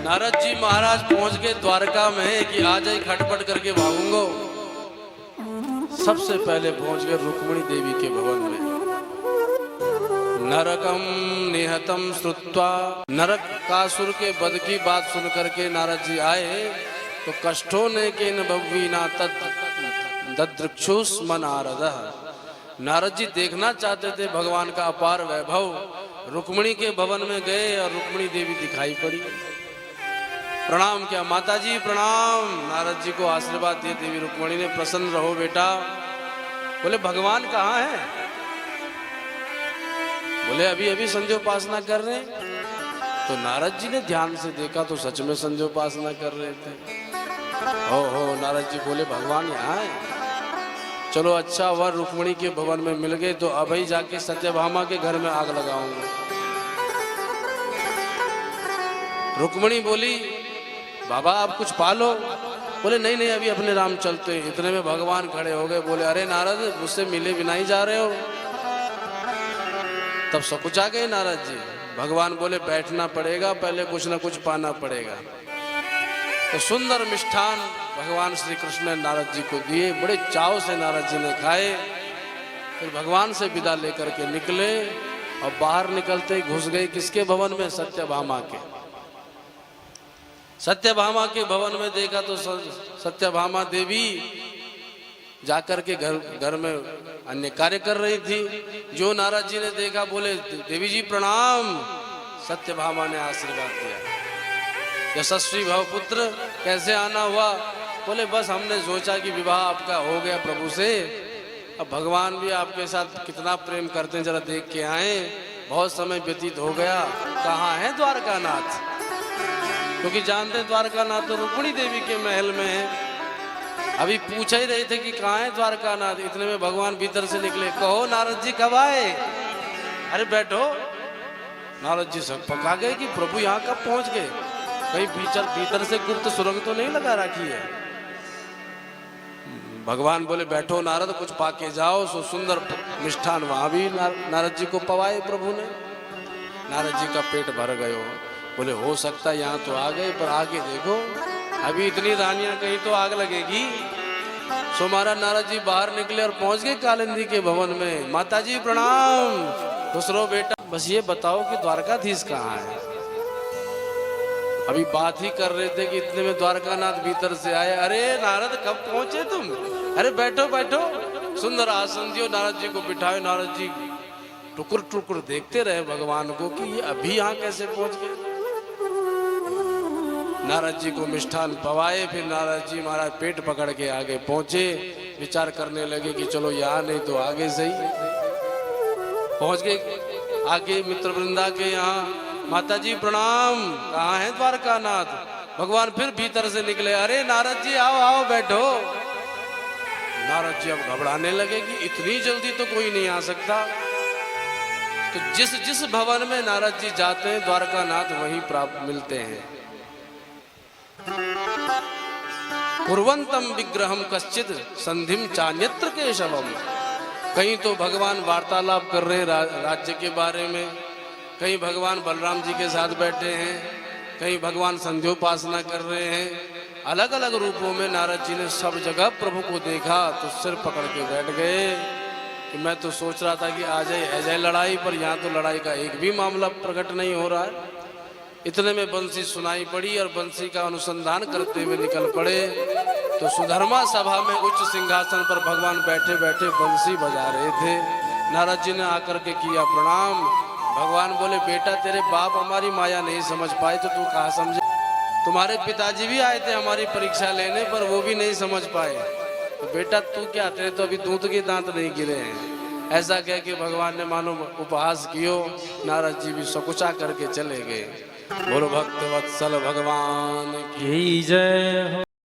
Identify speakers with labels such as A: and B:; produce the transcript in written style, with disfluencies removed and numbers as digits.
A: नारद जी महाराज पहुंच गए द्वारका में कि आज ही खटपट करके भागूंगा। सबसे पहले पहुंच गए रुक्मिणी देवी के भवन में। नरकम निहतम श्रुत्वा, नरकासुर के वध की बात सुन करके नारद जी आए तो कष्टों ने के न भवीना तद ददृक्षुष्म नारद। नारद जी देखना चाहते थे भगवान का अपार वैभव। रुक्मिणी के भवन में गए और रुक्मिणी देवी दिखाई पड़ी। प्रणाम किया, माता जी प्रणाम। नारद जी को आशीर्वाद दिए। देवी रुक्मिणी ने, प्रसन्न रहो बेटा। बोले भगवान कहाँ है? बोले अभी अभी संध्योपासना कर रहे हैं। तो नारद जी ने ध्यान से देखा तो सच में संध्योपासना कर रहे थे। ओहो, नारद जी बोले भगवान यहाँ है। चलो अच्छा हुआ रुक्मिणी के भवन में मिल गए, तो अभी जाके सत्यभामा के घर में आग लगाऊंगा। रुक्मिणी बोली बाबा आप कुछ पालो। बोले नहीं नहीं अभी अपने राम चलते हैं। इतने में भगवान खड़े हो गए। बोले अरे नारद मुझसे मिले बिना ही जा रहे हो। तब सकुचा गए नारद जी। भगवान बोले बैठना पड़ेगा, पहले कुछ ना कुछ पाना पड़ेगा। तो सुंदर मिष्ठान भगवान श्री कृष्ण ने नारद जी को दिए। बड़े चाव से नारद जी ने खाए। फिर भगवान से विदा लेकर के निकले और बाहर निकलते घुस गए किसके भवन में? सत्यभामा के। सत्यभामा के भवन में देखा तो सत्यभामा देवी जाकर के घर में अन्य कार्य कर रही थी। जो नारद जी ने देखा बोले देवी जी प्रणाम। सत्यभामा ने आशीर्वाद दिया, यशस्वी भव पुत्र, कैसे आना हुआ? बोले बस हमने सोचा कि विवाह आपका हो गया प्रभु से, अब भगवान भी आपके साथ कितना प्रेम करते हैं जरा देख के आए। बहुत समय व्यतीत हो गया। कहाँ है द्वारकानाथ? क्योंकि जानते हैं द्वारकानाथ तो रुक्मिणी देवी के महल में है। अभी पूछ ही रहे थे कि कहाँ है द्वारकानाथ। इतने में भगवान भीतर से निकले। कहो नारद जी कब आए? अरे बैठो। नारद जी सब पका गए कि प्रभु यहाँ कब पहुंच गए। कहीं भीतर से गुप्त सुरंग तो नहीं लगा रखी है। भगवान बोले बैठो नारद कुछ पाके जाओ। सो सुंदर मिष्ठान वहां भी नारद जी को पवाए प्रभु ने। नारद जी का पेट भर गयो। बोले हो सकता है यहाँ तो आ गए, पर आगे देखो अभी इतनी रानियां कहीं तो आग लगेगी। सो महाराज नारद जी बाहर निकले और पहुंच गए कालिंदी के भवन में। माता जी प्रणाम। दूसरो बेटा बस ये बताओ कि द्वारकाधीश कहाँ है? अभी बात ही कर रहे थे कि इतने में द्वारकानाथ भीतर से आए। अरे नारद कब पहुंचे तुम? अरे बैठो बैठो। सुंदर आसन दियो, नारद जी को बिठाए। नारद जी टुकुर टुकुर देखते रहे भगवान को कि ये अभी यहाँ कैसे पहुंच गए। नारद जी को मिष्ठान पवाए। फिर नारद जी महाराज पेट पकड़ के आगे पहुंचे। विचार करने लगे कि चलो यहाँ नहीं तो आगे सही। पहुंच गए आगे मित्र वृंदा के यहाँ। माता जी प्रणाम। कहाँ है द्वारकानाथ? भगवान फिर भीतर से निकले। अरे नारद जी आओ आओ बैठो। नारद जी अब घबराने लगे कि इतनी जल्दी तो कोई नहीं आ सकता। तो जिस जिस भवन में नारद जी जाते हैं द्वारकानाथ वहीं प्राप्त मिलते हैं। कुर्वन्तम विग्रहम कश्चित संधिम चान्यत्र केशवम। कहीं तो भगवान वार्तालाप कर रहे हैं राज्य के बारे में, कहीं भगवान बलराम जी के साथ बैठे हैं, कहीं भगवान संध्योपासना कर रहे हैं। अलग अलग रूपों में नारद जी ने सब जगह प्रभु को देखा तो सिर पकड़ के बैठ गए कि मैं तो सोच रहा था कि आ जाए लड़ाई, पर यहाँ तो लड़ाई का एक भी मामला प्रकट नहीं हो रहा है। इतने में बंसी सुनाई पड़ी और बंसी का अनुसंधान करते हुए निकल पड़े। तो सुधर्मा सभा में उच्च सिंहासन पर भगवान बैठे बैठे बंसी बजा रहे थे। नारद जी ने आकर के किया प्रणाम। भगवान बोले बेटा तेरे बाप हमारी माया नहीं समझ पाए तो तू कहाँ समझे? तुम्हारे पिताजी भी आए थे हमारी परीक्षा लेने, पर वो भी नहीं समझ पाए। तो बेटा तू क्या, तेरे तो अभी दूध के दांत नहीं गिरे हैं। ऐसा कह के भगवान ने मानो उपहास कियो। नारद जी भी सकुचा करके चले गए। बोलो भक्त वत्सल भगवान की जय हो।